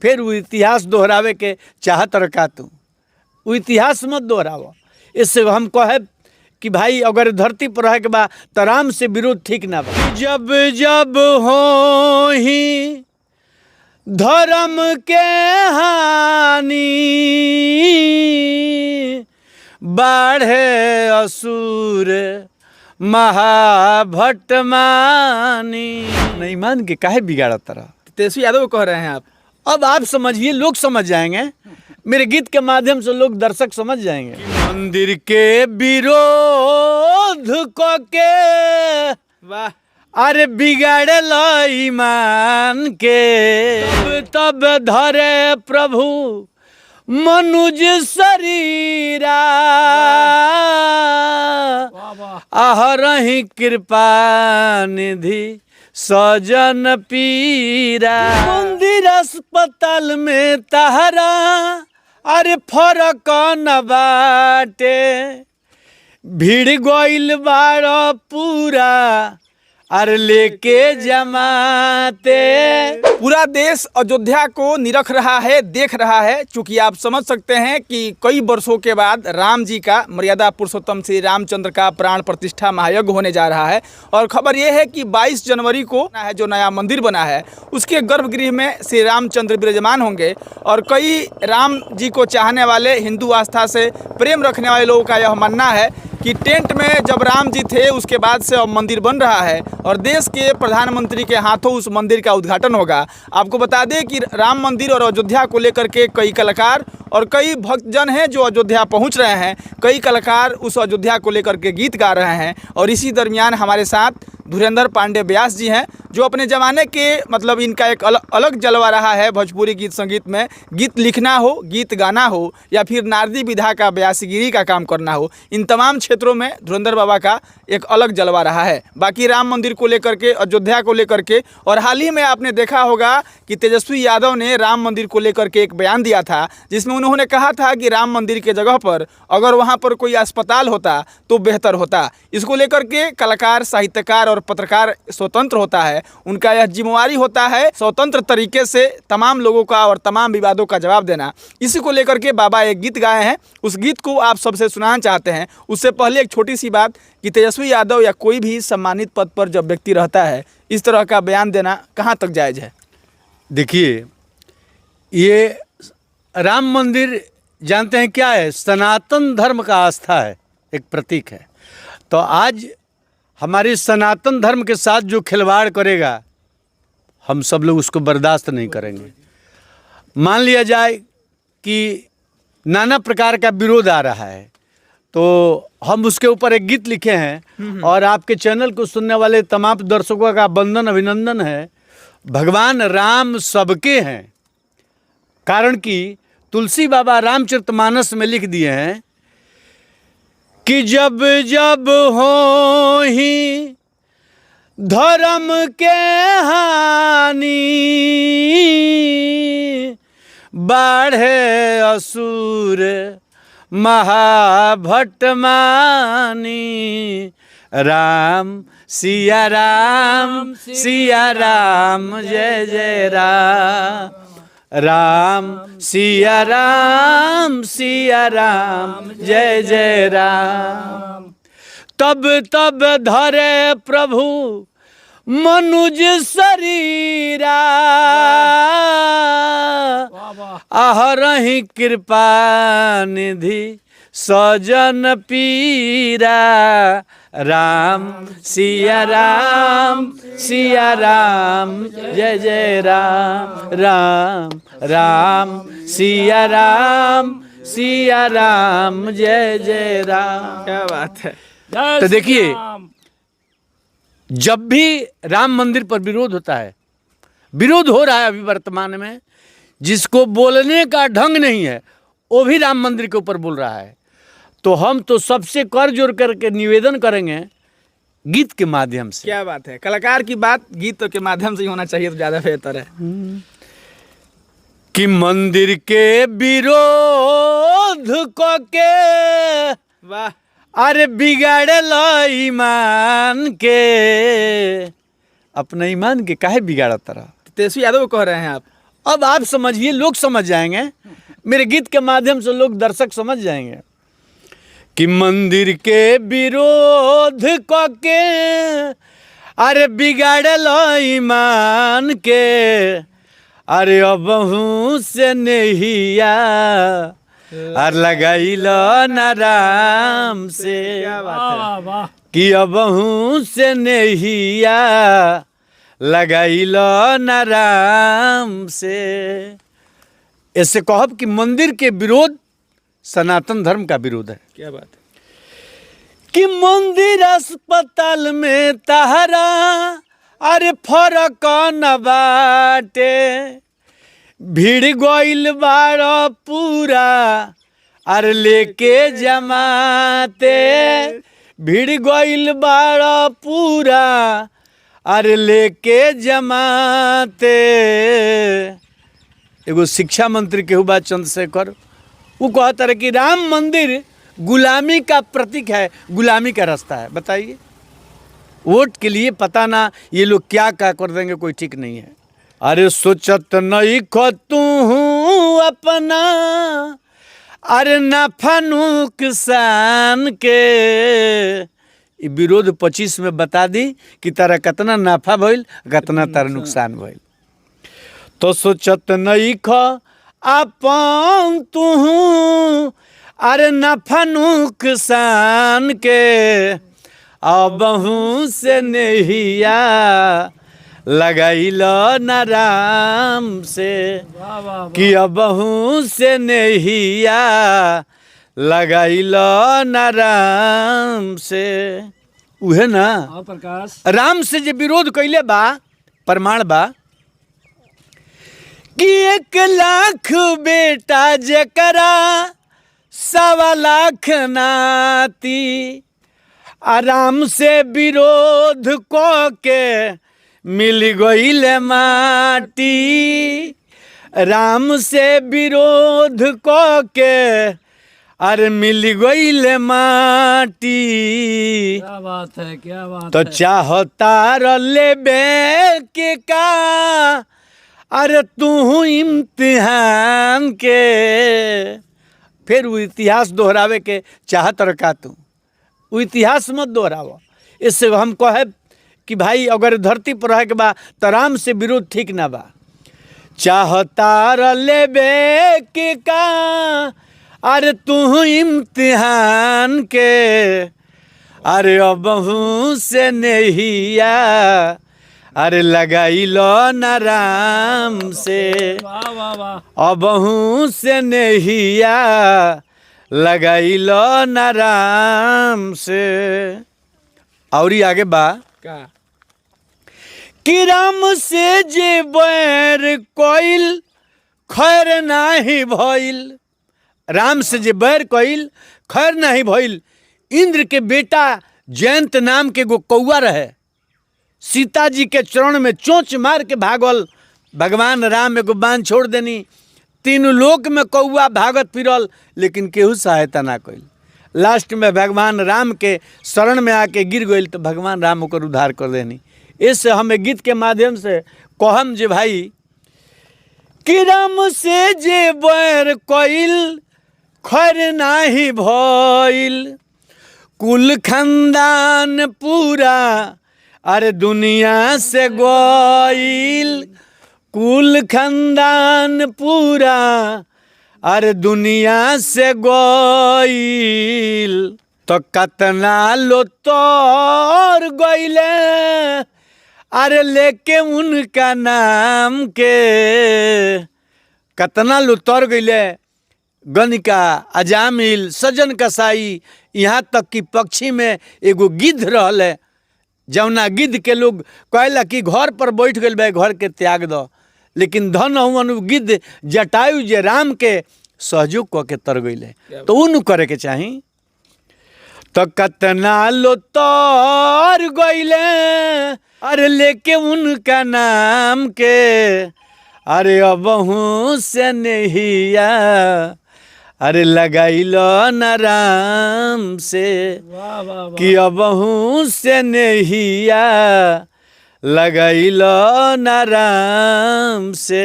फिर वो इतिहास दोहरावे के चाहत रखा तू, वो इतिहास मत दोहराव। इससे हम कहे कि भाई अगर धरती पर रहे के बा तो राम से विरोध ठीक ना बा। जब जब हो ही धर्म के हानि, बाढ़े असुर महाभट्ट मानी। नहीं मान के काहे बिगाड़ा तरह? तेजस्वी यादव कह रहे हैं आप। अब आप समझिए, लोग समझ जाएंगे, मेरे गीत के माध्यम से लोग दर्शक समझ जाएंगे। मंदिर के विरोध को के वाह, अरे बिगाड़े लो ईमान के, तब धरे प्रभु मनुज शरीरा, आहरहि कृपा निधि सजन पीरा। मंदिर अस्पताल में तहरा अरे फरक न बाटे, भीड़ गइल बाड़ पूरा अरे लेके जमाते। पूरा देश अयोध्या को निरख रहा है, देख रहा है, क्योंकि आप समझ सकते हैं कि कई वर्षों के बाद राम जी का, मर्यादा पुरुषोत्तम श्री रामचंद्र का प्राण प्रतिष्ठा महायज्ञ होने जा रहा है। और खबर यह है कि 22 जनवरी को है जो नया मंदिर बना है उसके गर्भगृह में श्री रामचंद्र विराजमान होंगे। और कई राम जी को चाहने वाले, हिंदू आस्था से प्रेम रखने वाले लोगों का यह मानना है कि टेंट में जब राम जी थे उसके बाद से अब मंदिर बन रहा है और देश के प्रधानमंत्री के हाथों उस मंदिर का उद्घाटन होगा। आपको बता दें कि राम मंदिर और अयोध्या को लेकर के कई कलाकार और कई भक्तजन हैं जो अयोध्या पहुंच रहे हैं। कई कलाकार उस अयोध्या को लेकर के गीत गा रहे हैं। और इसी दरमियान हमारे साथ धुरेंद्र पांडे व्यास जी हैं जो अपने ज़माने के, मतलब इनका एक अलग जलवा रहा है भोजपुरी गीत संगीत में। गीत लिखना हो, गीत गाना हो या फिर नारदी विधा का, व्यासीगिरी का काम करना हो, इन तमाम क्षेत्रों में धुरेंद्र बाबा का एक अलग जलवा रहा है। बाकी राम मंदिर को लेकर के, अयोध्या को लेकर के, और हाल ही में आपने देखा होगा कि तेजस्वी यादव ने राम मंदिर को लेकर के एक बयान दिया था जिसमें उन्होंने कहा था कि राम मंदिर के जगह पर अगर वहाँ पर कोई अस्पताल होता तो बेहतर होता। इसको लेकर के कलाकार, साहित्यकार और पत्रकार स्वतंत्र होता है, उनका यह जिम्मेवारी होता है स्वतंत्र तरीके से तमाम लोगों का और तमाम विवादों का जवाब देना। इसी को लेकर के बाबा एक गीत गाए हैं, उस गीत को आप सबसे सुनाना चाहते हैं। उससे पहले एक छोटी सी बात कि तेजस्वी यादव या कोई भी सम्मानित पद पर जब व्यक्ति रहता है इस तरह का बयान देना कहाँ तक जायज़ है? देखिए, ये राम मंदिर जानते हैं क्या है? सनातन धर्म का आस्था है, एक प्रतीक है। तो आज हमारे सनातन धर्म के साथ जो खिलवाड़ करेगा हम सब लोग उसको बर्दाश्त नहीं करेंगे। मान लिया जाए कि नाना प्रकार का विरोध आ रहा है तो हम उसके ऊपर एक गीत लिखे हैं और आपके चैनल को सुनने वाले तमाम दर्शकों का वंदन, अभिनंदन है। भगवान राम सबके हैं, कारण कि तुलसी बाबा रामचरितमानस में लिख दिए हैं कि जब जब हो ही धर्म के हानि, बाढ़े असुर महाभट्ट मानी। राम सिया राम, सिया राम, जय जय राम। राम सिया राम, सिया राम, जय जय राम। तब तब धरे प्रभु मनुज शरीरा, आहरहि कृपा निधि सजन पीरा। राम सिया राम, सिया राम, जय जय राम। राम राम सिया राम, सिया राम, जय जय राम। क्या बात है। तो देखिए, जब भी राम मंदिर पर विरोध होता है, विरोध हो रहा है अभी वर्तमान में, जिसको बोलने का ढंग नहीं है वो भी राम मंदिर के ऊपर बोल रहा है, तो हम तो सबसे कर जोड़ करके निवेदन करेंगे गीत के माध्यम से। क्या बात है, कलाकार की बात गीत के माध्यम से ही होना चाहिए तो ज़्यादा बेहतर है कि मंदिर के विरोध को के, वाह, अरे बिगाड़े लो ईमान के। अपना ईमान के काहे बिगाड़ा तरह? तेजस्वी यादव कह रहे हैं आप। अब आप समझिए, लोग समझ जाएंगे, मेरे गीत के माध्यम से लोग दर्शक समझ जाएंगे कि मंदिर के विरोध क के अरे बिगाड़ल ईमान के, अरे अबहू से नहिया और लगाइल न राम से। वाह वाह। कि अबहू से नहिया लगाइल न राम से। ऐसे कहब कि मंदिर के विरोध सनातन धर्म का विरोध है। क्या बात है। कि मंदिर अस्पताल में तहरा अरे फरक न बाटे, भीड़ गइल बाड़ पूरा अरे लेके जमाते, भीड़ गइल बाड़ पूरा अरे लेके जमाते। एगो शिक्षा मंत्री केहू बा चंद्रशेखर, वो कहता रहे कि राम मंदिर गुलामी का प्रतीक है, गुलामी का रास्ता है। बताइए, वोट के लिए पता ना ये लोग क्या क्या कर देंगे, कोई ठीक नहीं है। अरे सोचत नहीं खो तू अपना अरे नफा नुकसान के। ई विरोध 25 में बता दी कि तारा कितना नफा भइल, कितना तारा नुकसान भइल। तो सोचत नहीं खो अपन तू अरे नफा नुकसान के, अबहू से नहिया लगाइल न राम से। वाह वाह। कि अबहू से नहिया लगाइल न राम से। उहे ना हाँ प्रकाश। राम से जे विरोध कैले बा, प्रमाण बा कि 1 लाख बेटा जकरा 1.25 लाख नाती, आराम से विरोध को के मिल गईल माटी। राम से विरोध को के अरे मिल गईल माटी। क्या बात है, क्या बात तो है। चाहता लेबे के का अरे तू इम्तिहान के। फिर वो इतिहास दोहरावे के चाहत रखा तू, वो इतिहास मत दोहराव। इससे हम कहे कि भाई अगर धरती पर रहे के बा तो राम से विरोध ठीक ना बा। चाहता लेबे के का अरे तू इम्तिहान के, अरे अबहू से नहिया अरे लगाइल न राम से। वाह वाह वाह। अबहू से नहिया लगाइल न राम से। और ही आगे बा का कि राम से जे बैर कोइल खैर नाही भइल। राम से जे बैर कोइल खैर नाही भइल। इंद्र के बेटा जयंत नाम के एगो कौआ रहे, सीता जी के चरण में चोंच मार के भागल। भगवान राम एगो बाण छोड़ देनी, 3 लोक में कौआ भागत फिरल, लेकिन केहू सहायता ना कइल। लास्ट में भगवान राम के शरण में आके गिर गइल तो भगवान राम ओकर उद्धार कर देनी। इससे हमें गीत के माध्यम से कहम जे भाई कि राम से जे बैर कइल खैर नाही भइल। कुल खानदान पूरा अरे दुनिया से गइल। कुल खानदान पूरा अरे दुनिया से गइल। तो कतना लो तोर गइले अरे लेके उनका नाम के। कतना लो तोर गइले, गणिका, अजामिल, सजन कसाई, यहाँ तक कि पक्षी में एगो गिद्ध रहले, जौना गिद्ध के लोग कहला कि घर पर बैठ गइल बा, घर के त्याग दो। लेकिन धन हुन गिद्ध जटायु जे राम के सहयोग क के तर गइले, तो उन करे के चाही। तो कतना लो तर गइले अरे लेके उनका नाम के। अरे अबहू से नहिया अरे लगाइल न राम से। वाह वाह वाह। कि अबहू से नहिया लगाइल न राम से।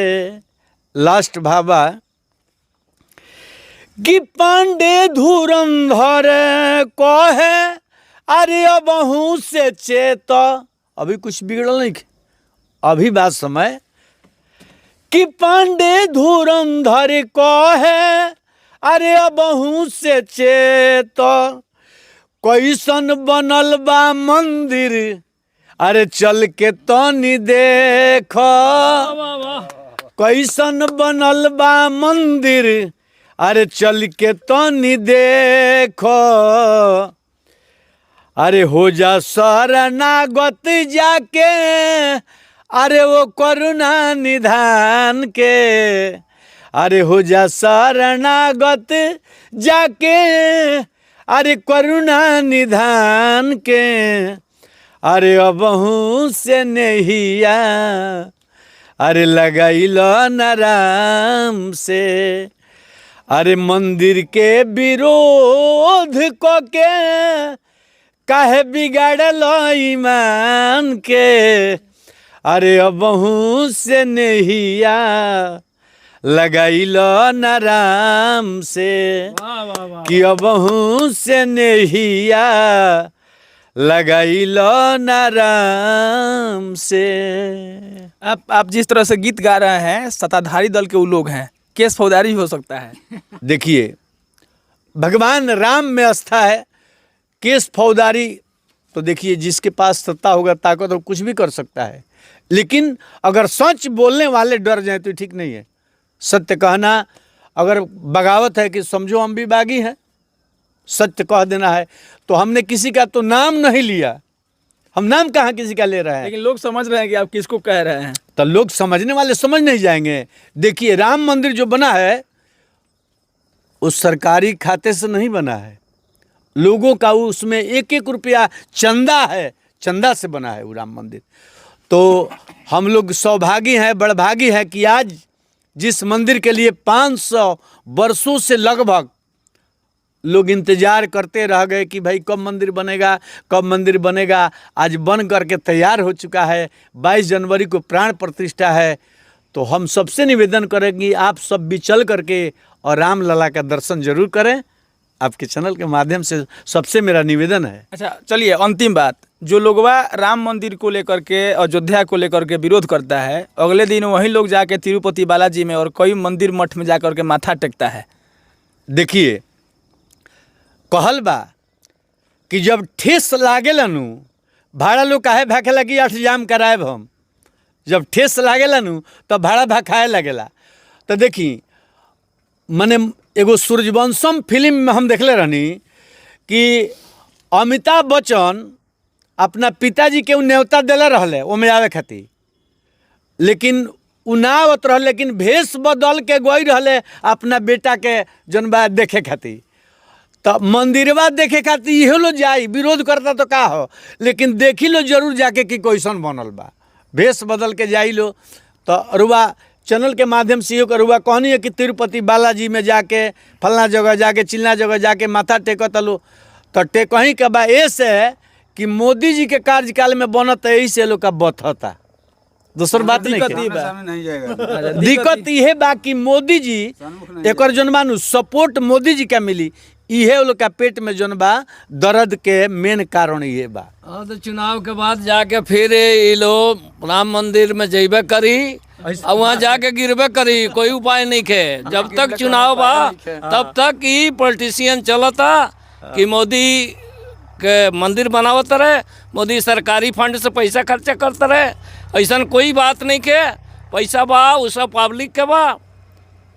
लास्ट भाबा कि पांडे धुरंधर कहे अरे अबहू से चेत, अभी कुछ बिगड़ल नहीं, अभी बात समय कि पांडे धुरंधर कहे अरे अबहू से चेत, कैसन बनल बा मंदिर अरे चल के तनी देख, वाह वाह कैसन बनल बा मंदिर अरे चल के तनी देख, अरे हो जा शरणागत जाके अरे वो करुणा निधान के, अरे हो जा शरणागत जाके अरे करुणा निधान के, अरे अबहू से नहिया अरे लगाइल न राम से, अरे मंदिर के विरोध को के काहे बिगाड़ल ईमान के, अरे अबहू से नहिया लगाइल न राम से, वाह वाह वाह कि अबहू से नहिया लगाइल न राम से। आप जिस तरह से गीत गा रहे हैं, सत्ताधारी दल के वो लोग हैं, केस फौजदारी भी हो सकता है। देखिए, भगवान राम में आस्था है, केस फौजदारी तो देखिए जिसके पास सत्ता होगा, ताकत हो, कुछ भी कर सकता है, लेकिन अगर सच बोलने वाले डर जाए तो ठीक नहीं है। सत्य कहना अगर बगावत है कि समझो हम भी बागी हैं, सत्य कह देना है, तो हमने किसी का तो नाम नहीं लिया, हम नाम कहाँ किसी का ले रहे हैं, लेकिन लोग समझ रहे हैं कि आप किसको कह रहे हैं। तो लोग समझने वाले समझ नहीं जाएंगे। देखिए, राम मंदिर जो बना है उस सरकारी खाते से नहीं बना है, लोगों का उसमें एक एक रुपया चंदा है, चंदा से बना है वो राम मंदिर। तो हम लोग सौभागी हैं, बड़भागी हैं कि आज जिस मंदिर के लिए 500 वर्षों से लगभग लोग इंतजार करते रह गए कि भाई कब मंदिर बनेगा, कब मंदिर बनेगा, आज बन करके तैयार हो चुका है। 22 जनवरी को प्राण प्रतिष्ठा है। तो हम सबसे निवेदन करेंगे आप सब भी चल करके और राम लला का दर्शन जरूर करें। आपके चैनल के माध्यम से सबसे मेरा निवेदन है। अच्छा चलिए, अंतिम बात, जो लोगवा राम मंदिर को लेकर के, अयोध्या को लेकर के विरोध करता है, अगले दिन वही लोग जाके तिरुपति बालाजी में और कई मंदिर मठ में जाकर के माथा टेकता है। देखिए, कहल बा कि जब ठेस लागेला नु, भाड़ा लोग काहे भाखे लगी 8 जाम कराएब हम, जब ठेस लागेला नु तो भाड़ा भाखाए लगेला। तो देखी, मने एगो सूर्यवंशम फिल्म में हम देखले रहनी कि अमिताभ बच्चन अपना पिताजी के उ न्योता दिले रहले ओमे आवे खातिर, लेकिन उ ना आवत रहले, लेकिन भेष बदल के गई रहले अपना बेटा के जनबा देखे खातिर। तो मंदिरवा देखे खातिर इहो लो जाई, विरोध करता तो का हो, लेकिन देखी लो जरूर जाके कि कैसन बनल बा, भेष बदल के जाई लो। तो रुआ चैनल के माध्यम से यो रुआ कहनी है कि तिरुपति बालाजी में जाके, फलना जगह जाके, चिल्ला जगह जाके माथा टेकत लो, तो टेकही के बा ऐसे कि मोदी जी के कार्यकाल में बनत है, ऐसे लोग का बथता, दूसर बात नहीं दिक्कत है। ई बा। नहीं जाएगा। दिक्कत इहे बा कि मोदी जी एक जनबानु सपोर्ट मोदी जी का मिली, इहे लोग का पेट में जौन बा दर्द के मेन कारण ये बा। हाँ, तो चुनाव के बाद जाके फिर ये लोग राम मंदिर में जेबे करी और वहाँ जाके गिरबे करी, कोई उपाय नहीं खे। जब तक चुनाव बा तब तक ही पॉलिटिशियन चलता कि मोदी के मंदिर बनावत रहे, मोदी सरकारी फंड से पैसा खर्चा करते रहे, ऐसा कोई बात नहीं के। पैसा बा वो सब पब्लिक के बा,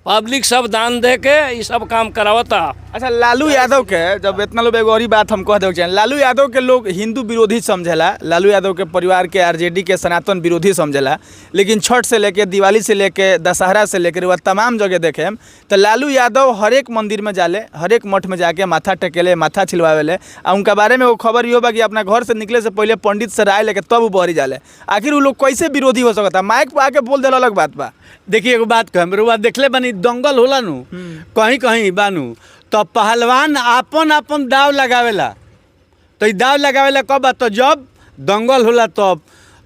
पब्लिक सब दान दे के ये सब काम करावता। अच्छा, लालू यादव के जब इतना लोग, एगो और ही बात हम कह देना चाहिए, लालू यादव के लोग हिंदू विरोधी समझेला, लालू यादव के परिवार के आरजेडी के सनातन विरोधी समझेला, लेकिन छठ से लेके, दिवाली से लेके, दशहरा से लेकर वह तमाम जगह देखे तो लालू यादव हर एक मंदिर में जाले, हर एक मठ में जाके माथा टेकेले, माथा छिलवावेले। और उनका बारे में वो खबर ये बा कि अपना घर से निकले से पहले पंडित से राय लेके तब वो बहरी जाले। आखिर वो लोग कैसे विरोधी हो सकता? माइक पर आके बोल देला अलग बात बा। देखिए, एगो बात कहम, रुआ देखले बनी दंगल होला नु, कहीं कहीं बानू, तो पहलवान आपन आपन दाव लगावेला। तो दाव लगावेला कब? तो जब दंगल होला तब।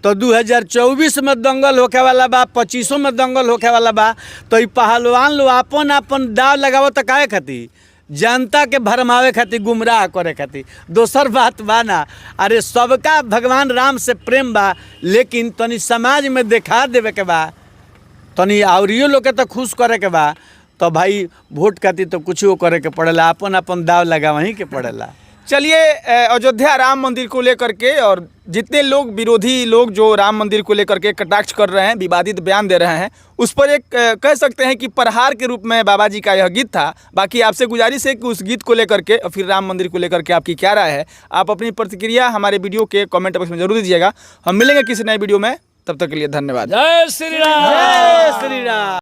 तो तो 2024 में दंगल होके वाला बा, 25 में दंगल होके वाला बा। तो ई पहलवान लोग अपन अपन दाव लगावत त काहे खातिर? जनता के भरमावे खातिर, गुमराह करे खातिर। दोसर बात बा ना, अरे सबका भगवान राम से प्रेम बा, लेकिन तनी समाज में देखा देवे के बा, तनी आवरियो लोग के तो खुश करे के बा। तो भाई वोट खातिर तो कुछ करे के पड़ेला, अपन अपन दाव लगावही के पड़ेला। चलिए, अयोध्या राम मंदिर को लेकर के और जितने लोग विरोधी लोग जो राम मंदिर को लेकर के कटाक्ष कर रहे हैं, विवादित बयान दे रहे हैं, उस पर एक कह सकते हैं कि प्रहार के रूप में बाबा जी का यह गीत था। बाकी आपसे गुजारिश है कि उस गीत को लेकर के और फिर राम मंदिर को लेकर के आपकी क्या राय है, आप अपनी प्रतिक्रिया हमारे वीडियो के कमेंट बॉक्स में जरूर दीजिएगा। हम मिलेंगे किसी नए वीडियो में, तब तक के लिए धन्यवाद। जय श्री राम। जय श्री राम।